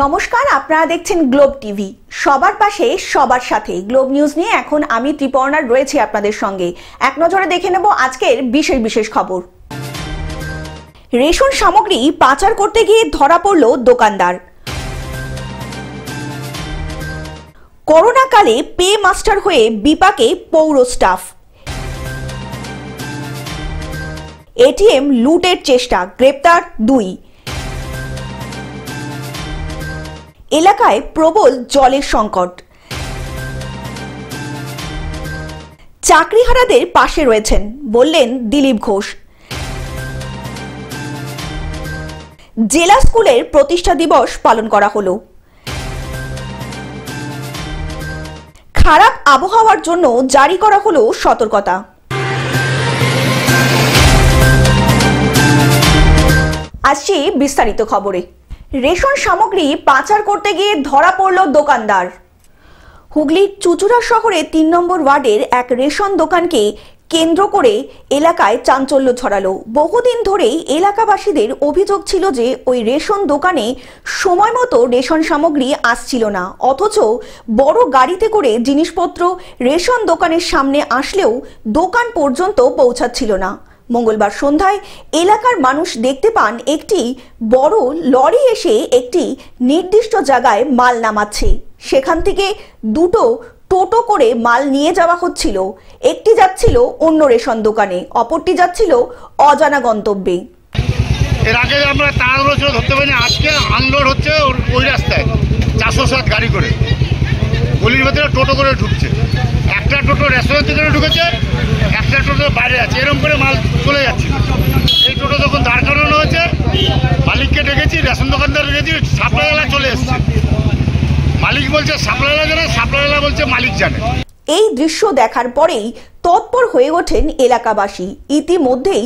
নমস্কার, আপনারা দেখছেন গ্লোব টিভি। সবার পাশে সবার সাথে গ্লোব নিউজ নিয়ে এখন আমি ত্রিপর্ণা রয়েছি আপনাদের সঙ্গে। এক নজরে দেখে নেব আজকের বিশেষ বিশেষ খবর। রেশন সামগ্রী পাচার করতে গিয়ে ধরা পড়ল দোকানদার। করোনা কালে পে মাস্টার হয়ে বিপাকে পৌর স্টাফ। এটিএম লুটের চেষ্টা, গ্রেপ্তার 2। এলাকায় প্রবল জলের সংকট। চাকরিহারাদের পাশে রয়েছেন বললেন দিলীপ ঘোষ। জেলা স্কুলের প্রতিষ্ঠা দিবস পালন করা হলো। খারাপ আবহাওয়ার জন্য জারি করা হলো সতর্কতা। আসছি বিস্তারিত খবরে। রেশন সামগ্রী পাচার করতে গিয়ে ধরা পড়ল দোকানদার। হুগলির চুচুড়া শহরে 3 নম্বর ওয়ার্ডের এক রেশন দোকানকে কেন্দ্র করে এলাকায় চাঞ্চল্য ছড়ালো। বহুদিন ধরেই এলাকাবাসীদের অভিযোগ ছিল যে ওই রেশন দোকানে সময় মতো রেশন সামগ্রী আসছিল না, অথচ বড় গাড়িতে করে জিনিসপত্র রেশন দোকানের সামনে আসলেও দোকান পর্যন্ত পৌঁছাচ্ছিল না। মঙ্গলবার সন্ধ্যায় এলাকার মানুষ দেখতে পান একটি বড় লরি এসে একটি নির্দিষ্ট জায়গায় মাল নামাচ্ছে। সেখান থেকে দুটো টোটো করে মাল নিয়ে যাওয়া হচ্ছিল। একটি যাচ্ছিল অন্য রেশন দোকানে, অপরটি যাচ্ছিল অজানা গন্তব্যে। এর আগে আমরা তাড়াহুড়ো ছিল ধরতে পারিনি, আজকে আনলোড হচ্ছে ওই রাস্তায় 407 গাড়ি করে গলির ভেতরে টোটো করে ঢুকছে। একটা টোটো রেস্টুরেন্ট থেকে ঢুকেছে, একটা টোটো বাইরে আছে, এরকম করে মাল চলে যাচ্ছে। এই টোটো যখন দাঁড় করানো হয়েছে, মালিককে ডেকেছি, রেশন দোকানদার ডেকেছি, সাপ্লাইওয়ালা চলে এসছে। মালিক বলছে সাপ্লাইওয়ালা জানে, সাপ্লাইওয়ালা বলছে মালিক জানে। এই দৃশ্য দেখার পরেই তৎপর হয়ে ওঠেন এলাকাবাসী। ইতিমধ্যেই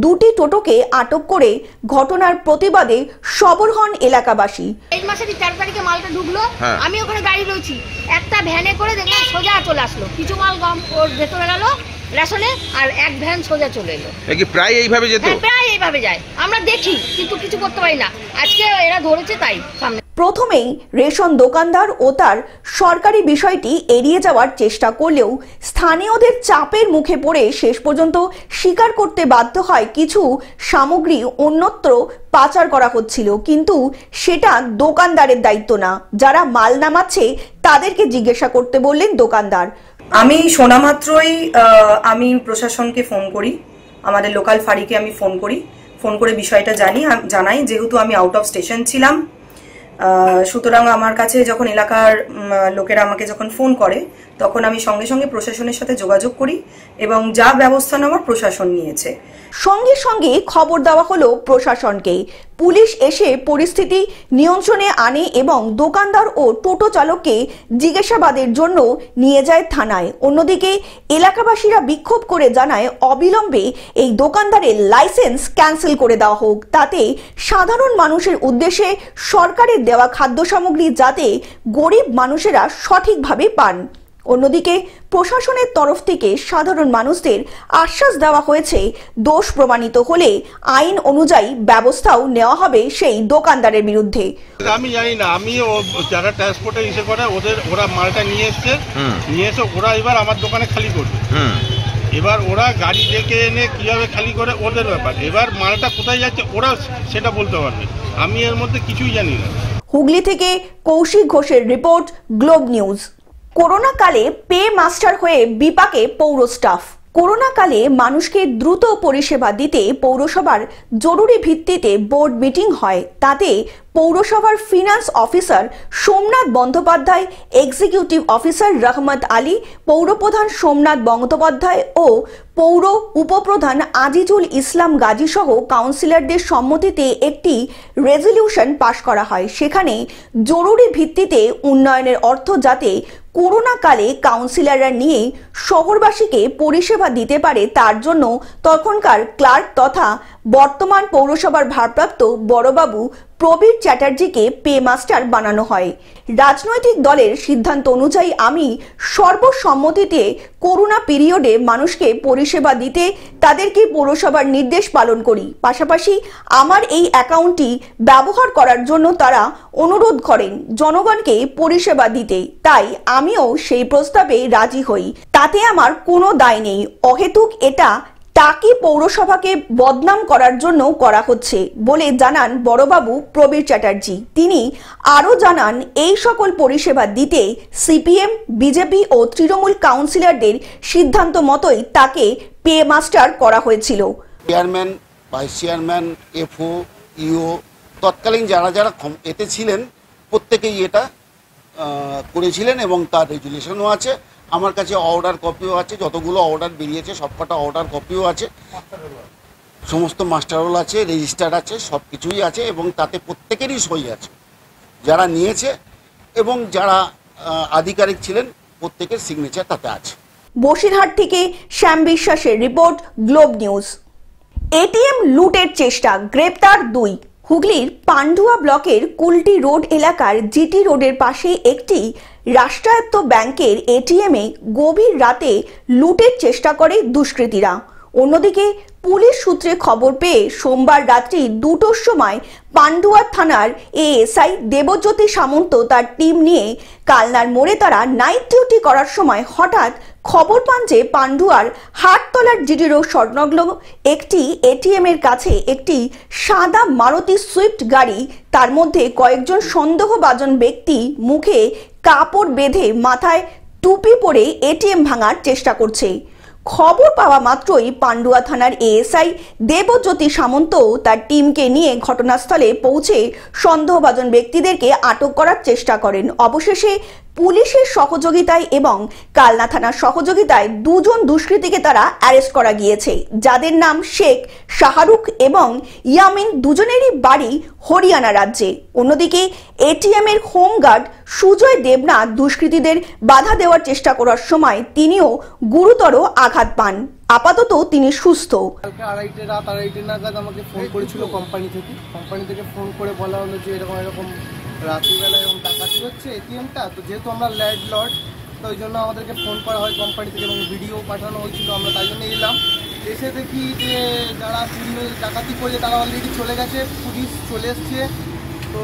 দুটি টোটোকে আটক করে ঘটনার প্রতিবাদে সরব হন এলাকাবাসী। এই মাসের 4 তারিখে মালটা ঢুকলো, আমি ওখানে গাড়ি রয়েছি, একটা ভ্যানে করে দেখলাম সোজা চলে আসলো। কিছু মাল গম ওর ভেতরে গেল রেশনে, আর এক ভ্যান সোজা চলে এলো। কি প্রায় এইভাবে যেত? প্রায় এইভাবে যায়, আমরা দেখি কিন্তু কিছু করতে পারি না। আজকে এরা ধরেছে তাই সামনে। প্রথমেই রেশন দোকানদার ও তার সরকারি বিষয়টি এড়িয়ে যাওয়ার চেষ্টা করলেও স্থানীয়দের চাপের মুখে পড়ে শেষ পর্যন্ত স্বীকার করতে বাধ্য হয় কিছু সামগ্রী অন্যত্র পাচার করা হচ্ছিল, কিন্তু সেটা দোকানদারের দায়িত্ব না। যারা মাল নামাচ্ছে তাদেরকে জিজ্ঞাসা করতে বললেন দোকানদার। আমি শোনা মাত্রই আমি প্রশাসনকে ফোন করি, আমাদের লোকাল ফাঁড়িকে আমি ফোন করে বিষয়টা জানাই। যেহেতু আমি আউট অফ স্টেশন ছিলাম, সুতরাং আমার কাছে যখন এলাকার লোকেরা আমাকে যখন ফোন করে, তখন আমি সঙ্গে সঙ্গে প্রশাসনের সাথে যোগাযোগ করি এবং যা ব্যবস্থা নেওয়ার প্রশাসন নিয়েছে। সঙ্গে সঙ্গে খবর দেওয়া হলো প্রশাসনকে। পুলিশ এসে পরিস্থিতি নিয়ন্ত্রণে আনে এবং দোকানদার ও টোটো চালককে জিজ্ঞাসাবাদের জন্য নিয়ে যায় থানায়। অন্যদিকে এলাকাবাসীরা বিক্ষোভ করে জানায় অবিলম্বে এই দোকানদারের লাইসেন্স ক্যান্সেল করে দেওয়া হোক, তাতে সাধারণ মানুষের উদ্দেশ্যে সরকারের দেওয়া খাদ্য সামগ্রী যাতে গরিব মানুষেরা সঠিকভাবে পান। অন্যদিকে প্রশাসনের তরফ থেকে সাধারণ মানুষদের আশ্বাস দেওয়া হয়েছে দোষ প্রমাণিত হলে আইন অনুযায়ী ব্যবস্থাও নেওয়া হবে সেই দোকানদারের বিরুদ্ধে। আমি জানি না, আমি যারা ট্রান্সপোর্টে এসে করে ওরা মালটা নিয়ে এসে ওরা এবার আমার দোকানে খালি করবে। এবার ওরা গাড়ি ডেকে এনে কিভাবে খালি করে ওদের ব্যাপার। এবার মালটা কোথায় যাচ্ছে ওরা সেটা বলতে পারবে, আমি এর মধ্যে কিছুই জানি না। হুগলি থেকে কৌশিক ঘোষের রিপোর্ট, গ্লোব নিউজ। করোনা কালে পে মাস্টার হয়ে বিপাকে পৌর স্টাফ। করোনা কালে মানুষকে দ্রুত পরিষেবা দিতে পৌরসভার জরুরি ভিত্তিতে বোর্ড মিটিং হয়। তাতে পৌরসভার finance officer Somnath Bandyopadhyay, executive officer Rahmat Ali, পৌরপ্রধান Somnath Bandyopadhyay ও পৌর উপপ্রধান আজিজুল ইসলাম গাজী সহ কাউন্সিলরদের সম্মতিতে একটি রেজলিউশন পাশ করা হয়। সেখানে জরুরি ভিত্তিতে উন্নয়নের অর্থ যাতে করোনা কালে কাউন্সিলররা নিয়ে শহরবাসীকে পরিষেবা দিতে পারে, তার জন্য তখনকার ক্লার্ক তথা বর্তমান পৌরসভার ভারপ্রাপ্ত বড়বাবু প্রবীর চ্যাটার্জিকে পে মাস্টার বানানো হয়। রাজনৈতিক দলের সিদ্ধান্ত অনুযায়ী আমি সর্বসম্মতিতে করোনা পিরিয়ডে মানুষকে পরিষেবা দিতে তাদেরকে পৌরসভার নির্দেশ পালন করি। পাশাপাশি আমার এই অ্যাকাউন্টটি ব্যবহার করার জন্য তারা অনুরোধ করেন জনগণকে পরিষেবা দিতে, তাই আমিও সেই প্রস্তাবে রাজি হই। তাতে আমার কোনো দায় নেই। অহেতুক এটা টাকি পৌরসভাকে বদনাম করার জন্য করা হচ্ছে বলে জানান বড়বাবু প্রবীর চ্যাটার্জি। তিনি আরও জানান, এই সকল পরিষেবা দিতে সিপিএম, বিজেপি ও তৃণমূল কাউন্সিলরদের সিদ্ধান্ত মতোই তাকে পে মাস্টার করা হয়েছিল। চেয়ারম্যান, ভাইস চেয়ারম্যান, এফও, ইও তৎকালীন যারা যারা এতে ছিলেন প্রত্যেকেই এটা করেছিলেন এবং তার রেজুলেশনও আছে। আমার কাছে অর্ডার কপিও আছে, যতগুলো অর্ডার বেরিয়েছে সবকটা অর্ডার কপিও আছে, সমস্ত মাস্টার রোল আছে, রেজিস্টার আছে, সব কিছুই আছে এবং তাতে প্রত্যেকেরই সই আছে যারা নিয়েছে এবং যারা আধিকারিক ছিলেন প্রত্যেকের সিগনেচার তাতে আছে। বসিরহাট থেকে শ্যাম বিশ্বাসের রিপোর্ট, গ্লোব নিউজ। এটিএম লুটের চেষ্টা, গ্রেপ্তার 2। হুগলির পান্ডুয়া ব্লকের কুলটি রোড এলাকার জিটি রোডের পাশে একটি রাষ্ট্রায়ত্ত ব্যাংকের এটিএমে গভীর রাতে লুটের চেষ্টা করে দুষ্কৃতীরা। অন্যদিকে পুলিশ সূত্রে খবর পেয়ে সোমবার রাত্রি 2টোর সময় পান্ডুয়া থানার এএসআই দেবজ্যোতি সামন্ত তার টিম নিয়ে কালনার মোড়ে তারা নাইট ডিউটি করার সময় হঠাৎ খবর পান যে পান্ডুয়ার হাটতলার জিটি রোড সংলগ্ন একটি এটিএম এর কাছে একটি সাদা মারুতি সুইফট গাড়ি, তার মধ্যে কয়েকজন সন্দেহভাজন ব্যক্তি মুখে কাপড় বেঁধে মাথায় টুপি পরে এটিএম ভাঙার চেষ্টা করছে। খবর পাওয়া মাত্রই পান্ডুয়া থানার এএসআই দেবজ্যোতি সামন্ত তার টিমকে নিয়ে ঘটনাস্থলে পৌঁছে সন্দেহভাজন ব্যক্তিদেরকে আটক করার চেষ্টা করেন। অবশেষে পুলিশের সহযোগিতায় এবং কালনা থানার সহযোগিতায় 2 জন দুষ্কৃতীকে তারা অ্যারেস্ট করা গিয়েছে, যাদের নাম শেখ শাহরুখ এবং ইয়ামিন, দুজনেরই বাড়ি হরিয়ানা রাজ্যে। অন্যদিকে এটিএম এর হোমগার্ড সুজয় দেবনাথ দুষ্কৃতীদের বাধা দেওয়ার চেষ্টা করার সময় তিনিও গুরুতর আঘাত পান। আপাতত তিনি সুস্থ। কালকে রাত আড়াইটে নাগাদ আমাকে ফোন করেছিল কোম্পানি থেকে ফোন করে বলা হলো যে এরকম রাত্রিবেলা এরকম ডাকাতি হচ্ছে এটিএমটা। তো যেহেতু আমরা ল্যান্ডলর্ড, তো ওই জন্য আমাদেরকে ফোন করা হয় কোম্পানি থেকে এবং ভিডিও পাঠানো হয়েছিল। আমরা তাই জন্য এলাম, এসে দেখি যে যারা ডাকাতি করছে তারা অলরেডি চলে গেছে, পুলিশ চলে এসছে। তো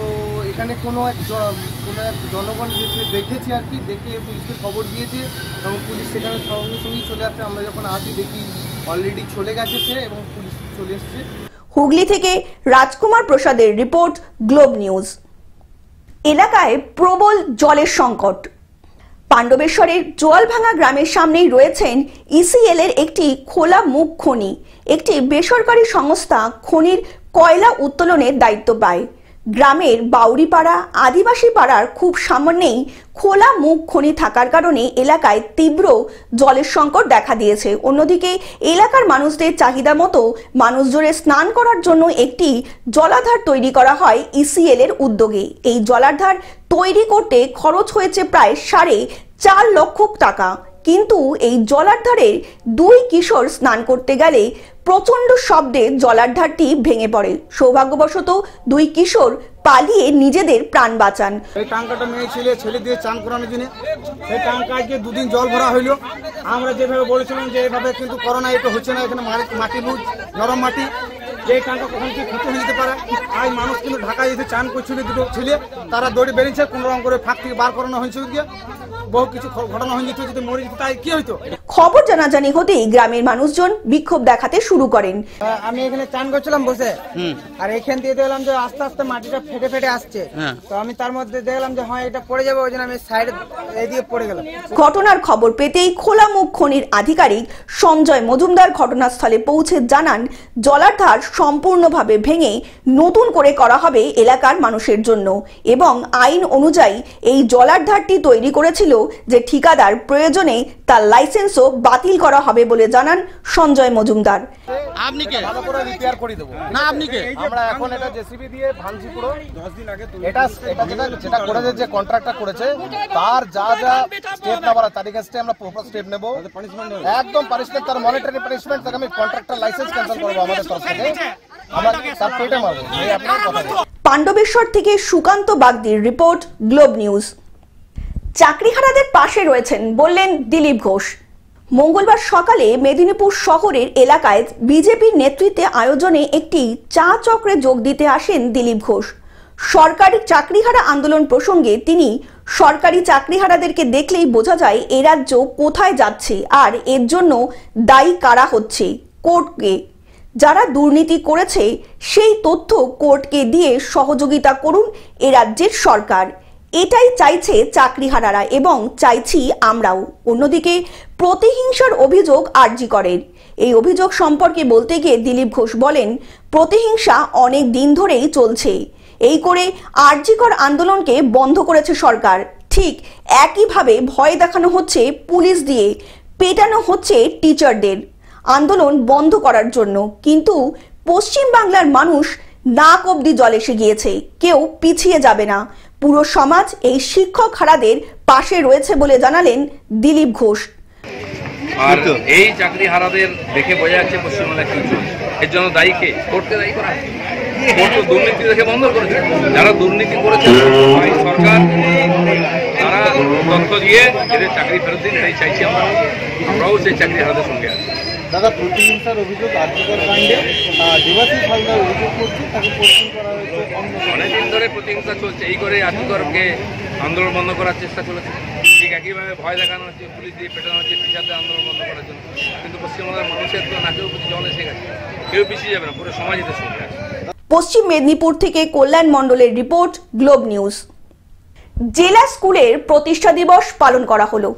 এখানে কোনো এক জনগণ দেখেছি আর কি, দেখে পুলিশকে খবর দিয়েছে এবং পুলিশ সেখানে সঙ্গে সঙ্গেই চলে আসছে। আমরা যখন আসি দেখি অলরেডি চলে গেছে সে এবং পুলিশ চলে এসছে। হুগলি থেকে রাজকুমার প্রসাদের রিপোর্ট, গ্লোব নিউজ। এলাকায় প্রবল জলের সংকট। পাণ্ডবেশ্বরের জোয়ালভাঙা গ্রামের সামনেই রয়েছেন ইসিএল এর একটি খোলা মুখ খনি। একটি বেসরকারি সংস্থা খনির কয়লা উত্তোলনের দায়িত্ব পায়। গ্রামের বাউরিপাড়া আদিবাসী পাড়ার খুব সামনেই খোলা মুখ খনি থাকার কারণে এলাকায় তীব্র জলের সংকট দেখা দিয়েছে। অন্যদিকে এলাকার মানুষদের চাহিদা মতো মানুষজোরে স্নান করার জন্য একটি জলাধার তৈরি করা হয় ইসিএল এর উদ্যোগে। এই জলাধার তৈরি করতে খরচ হয়েছে প্রায় 4.5 লক্ষ টাকা, কিন্তু এই জলাধারে 2 কিশোর স্নান করতে গেলে প্রচন্ড শব্দে জলাধারটি ভেঙে পড়ে। সৌভাগ্যবশত 2 কিশোর পালিয়ে নিজেদের প্রাণ বাঁচান। এই টাঙ্কাটা মেয়ে ছেলে দিয়ে চান করানোর জন্য সেই টাঙ্কা আজকে 2 দিন জল ভরা হইলো। আমরা যেভাবে বলেছিলাম যে এভাবে কিন্তু করোনা এটা হচ্ছে না, এখানে মাটি লুজ নরম মাটি, এই টাঙ্কা কখন কি ক্ষতি হয়ে যেতে পারে। আজ মানুষ কিন্তু ঢাকায় এসে চান করছিল, 2 ছেলে তারা দৌড়ে বেরিয়েছে, কোন রকম করে ফাঁক থেকে বার করানো হয়েছে, বহু কিছু ঘটনা হয়ে যেত, যদি মরে যেত তাই কি হইতো। খবর জানাজানি হতেই গ্রামের মানুষজন বিক্ষোভ দেখাতে শুরু করেন। আমি এখানে চান করছিলাম বসে, আর এখান দিয়ে দেখলাম যে আস্তে আস্তে মাটিটা ফেটে আসছে। তো আমি তার মধ্যে দেখলাম যে হ্যাঁ এটা পড়ে যাবে, ওই জন্য আমি সাইড দিয়ে পড়ে গেলাম। ঘটনার খবর পেতেই খোলামুখ খনির আধিকারিক সঞ্জয় মজুমদার ঘটনাস্থলে পৌঁছে জানান, জলাধার সম্পূর্ণভাবে ভেঙে নতুন করে করা হবে এলাকার মানুষের জন্য এবং আইন অনুযায়ী এই জলাধারটি তৈরি করেছিল যে ঠিকাদার, প্রয়োজনে তার লাইসেন্সও বাতিল করা হবে বলে জানান সঞ্জয় মজুমদার। আপনি কে? ভালো করে রিপেয়ার করে দেব না। আপনি কে? আমরা এখন এটা জেসিবি দিয়ে ভাঙছি পুরো। 10 দিন আগে এটা যেটা করেছে, যে কন্ট্রাক্টর করেছে তার যা স্টেপ নেবার তার কাছে আমরা প্রপার স্টেপ নেব। একদম পানিশমেন্ট, তার মনিটারি পানিশমেন্ট, তাকে আমি কন্ট্রাক্টর লাইসেন্স ক্যান্সেল করব আমাদের তরফ থেকে। তার পেটে মারবো, এই আপনার কথা। পাণ্ডবেশ্বর থেকে সুকান্ত বাগদির রিপোর্ট, গ্লোব নিউজ। চাকরিহারাদের পাশে রয়েছেন বললেন দিলীপ ঘোষ। মঙ্গলবার সকালে মেদিনীপুর শহরের এলাকায় বিজেপির নেতৃত্বে আয়োজনে একটি চা চক্রে যোগ দিতে আসেন দিলীপ ঘোষ। সরকারি চাকরিহারা আন্দোলন প্রসঙ্গে তিনি সরকারি চাকরিহারাদেরকে দেখলেই বোঝা যায় এ রাজ্য কোথায় যাচ্ছে আর এর জন্য দায়ী কারা হচ্ছে, কোর্টকে। যারা দুর্নীতি করেছে সেই তথ্য কোর্টকে দিয়ে সহযোগিতা করুন এ রাজ্যের সরকার। এটাই চাইছে চাকরিহারারা এবং চাইছি আমরাও। অন্যদিকে প্রতিহিংসার অভিযোগ আরজি করের। এই অভিযোগ সম্পর্কে বলতে গিয়ে দিলীপ ঘোষ বলেন, প্রতিহিংসা অনেক দিন ধরেই চলছে। এই করে আরজিকর আন্দোলনকে বন্ধ করেছে সরকার। ঠিক একইভাবে ভয় দেখানো হচ্ছে পুলিশ দিয়ে, পেটানো হচ্ছে টিচারদের আন্দোলন বন্ধ করার জন্য। কিন্তু পশ্চিম বাংলার মানুষ নাক অব্দি জল এসে গিয়েছে, কেউ পিছিয়ে যাবে না। পুরো সমাজ এই শিক্ষক হারাদের পাশে রয়েছে বলে জানালেন দিলীপ ঘোষ। আর এই চাকরি হারাদের দেখে বোঝা যাচ্ছে পশ্চিমবাংলায় কি চলছে। এর জন্য দায়ী কে? কোর্টকে দায়ী করা। কোর্ট তো দুর্নীতি দেখে বন্ধ করেছে। যারা দুর্নীতি করেছে সরকার, তারা তথ্য দিয়ে এদের চাকরি ফেরত দিন, তাই চাইছি আমরাও সেই চাকরি হারাদের সঙ্গে আছি। দাদা, প্রতিহিংসার অভিযোগ আরজিকর কাণ্ডে দেবাশিস হালদার অভিযোগ করছে, তাকে পোস্টিং করা হয়েছে। অনেকদিন ধরে প্রতিহিংসা চলছে, এই করে আরজিকরকে আন্দোলন বন্ধ করার চেষ্টা চলেছে। ঠিক একইভাবে ভয় দেখানো হচ্ছে, পুলিশ দিয়ে পেটানো হচ্ছে টিচারদের আন্দোলন বন্ধ করার জন্য। কিন্তু পশ্চিমবঙ্গের মানুষের তো নাকেও প্রতি জল এসে গেছে, কেউ পিছিয়ে যাবে না, পুরো সমাজ এদের সঙ্গে আছে। পশ্চিম মেদিনীপুর থেকে কল্যাণ মণ্ডলের রিপোর্ট, গ্লোব নিউজ। জেলা স্কুলের প্রতিষ্ঠা দিবস পালন করা হলো।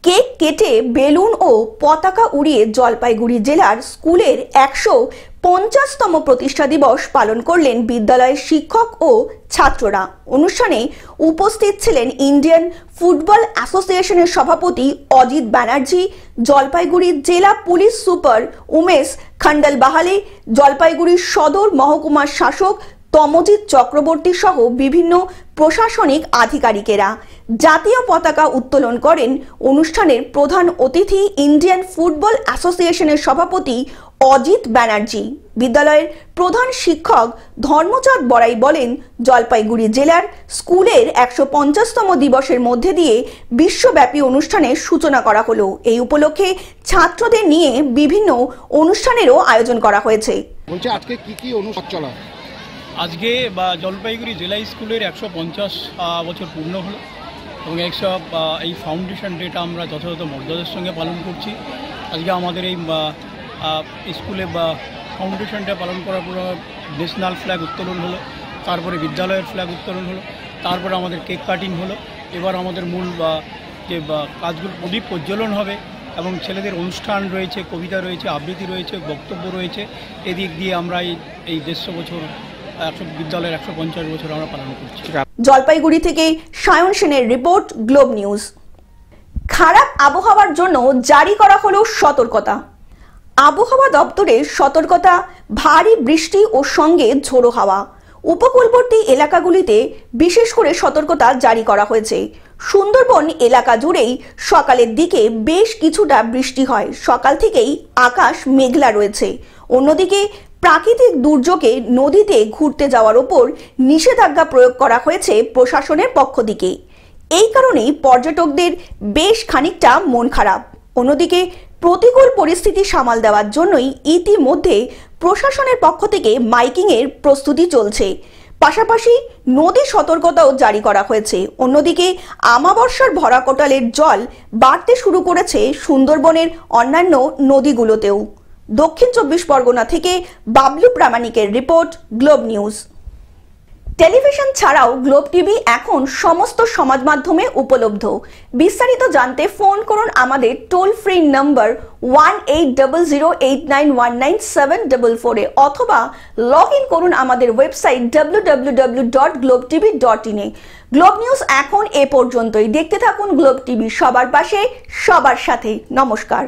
কেক কেটে বেলুন ও পতাকা উড়িয়ে জলপাইগুড়ি জেলার স্কুলের 150তম প্রতিষ্ঠা দিবস পালন করলেন বিদ্যালয়ের শিক্ষক ও ছাত্ররা। অনুষ্ঠানে উপস্থিত ছিলেন ইন্ডিয়ান ফুটবল অ্যাসোসিয়েশনের সভাপতি অজিত ব্যানার্জি, জলপাইগুড়ি জেলা পুলিশ সুপার উমেশ খান্ডালবাহালে, জলপাইগুড়ি সদর মহকুমার শাসক তমজিৎ চক্রবর্তী সহ বিভিন্ন প্রশাসনিক আধিকারিকেরা। জাতীয় পতাকা উত্তোলন করেন অনুষ্ঠানের প্রধান অতিথি ইন্ডিয়ান ফুটবল অ্যাসোসিয়েশনের সভাপতি অজিত ব্যানার্জি। বিদ্যালয়ের প্রধান শিক্ষক ধর্মচাঁদ বড়াই বলেন, জলপাইগুড়ি জেলার স্কুলের 150তম দিবসের মধ্যে দিয়ে বিশ্বব্যাপী অনুষ্ঠানের সূচনা করা হলো। এই উপলক্ষে ছাত্রদের নিয়ে বিভিন্ন অনুষ্ঠানেরও আয়োজন করা হয়েছে। বলছে আজকে কি কি অনুষ্ঠান চলা? আজকে জলপাইগুড়ি জেলা স্কুলের 150 বছর পূর্ণ হলো এবং এই ফাউন্ডেশন ডেটা আমরা যথাযথ মর্যাদার সঙ্গে পালন করছি। আজকে আমাদের এই স্কুলে ফাউন্ডেশন ডে পালন করার পর ন্যাশনাল ফ্ল্যাগ উত্তোলন হলো, তারপরে বিদ্যালয়ের ফ্ল্যাগ উত্তোলন হলো, তারপরে আমাদের কেক কাটিং হলো। এবার আমাদের মূল যে কাজগুলো প্রদীপ প্রজ্বলন হবে এবং ছেলেদের অনুষ্ঠান রয়েছে, কবিতা রয়েছে, আবৃত্তি রয়েছে, বক্তব্য রয়েছে। এদিক দিয়ে আমরা এই 150 বছর বিদ্যালয়ের 150 বছর আমরা পালন করছি। জলপাইগুড়ি থেকে সায়ন সেনের রিপোর্ট, গ্লোব নিউজ। খারাপ আবহাওয়ার জন্য জারি করা হলো সতর্কতা। আবহাওয়া দপ্তরের সতর্কতা, ভারী বৃষ্টি ও সঙ্গে ঝোড়ো হাওয়া। উপকূলবর্তী এলাকাগুলিতে বিশেষ করে সতর্কতা জারি করা হয়েছে। সুন্দরবন এলাকা জুড়েই সকালের দিকে বেশ কিছুটা বৃষ্টি হয়। সকাল থেকেই আকাশ মেঘলা রয়েছে। অন্যদিকে প্রাকৃতিক দুর্যোগে নদীতে ঘুরতে যাওয়ার ওপর নিষেধাজ্ঞা প্রয়োগ করা হয়েছে প্রশাসনের পক্ষ থেকে। এই কারণেই পর্যটকদের বেশ খানিকটা মন খারাপ। অন্যদিকে প্রতিকূল পরিস্থিতি সামাল দেওয়ার জন্যই ইতিমধ্যে প্রশাসনের পক্ষ থেকে মাইকিংয়ের প্রস্তুতি চলছে। পাশাপাশি নদী সতর্কতাও জারি করা হয়েছে। অন্যদিকে আমাবস্যার ভরা কোটালের জল বাড়তে শুরু করেছে সুন্দরবনের অন্যান্য নদীগুলোতেও। দক্ষিণ 24 পরগনা থেকে বাবলু প্রামাণিকের রিপোর্ট, গ্লোব নিউজ। টেলিভিশন ছাড়াও গ্লোব টিভি এখন সমস্ত সমাজ মাধ্যমে উপলব্ধ। বিস্তারিত জানতে ফোন করুন আমাদের টোল ফ্রি নম্বর 180089197444 অথবা লগ ইন করুন আমাদের ওয়েবসাইট www.globetv.in। গ্লোব নিউজ এখন এ পর্যন্তই। দেখতে থাকুন গ্লোব টিভি, সবার পাশে সবার সাথে। নমস্কার।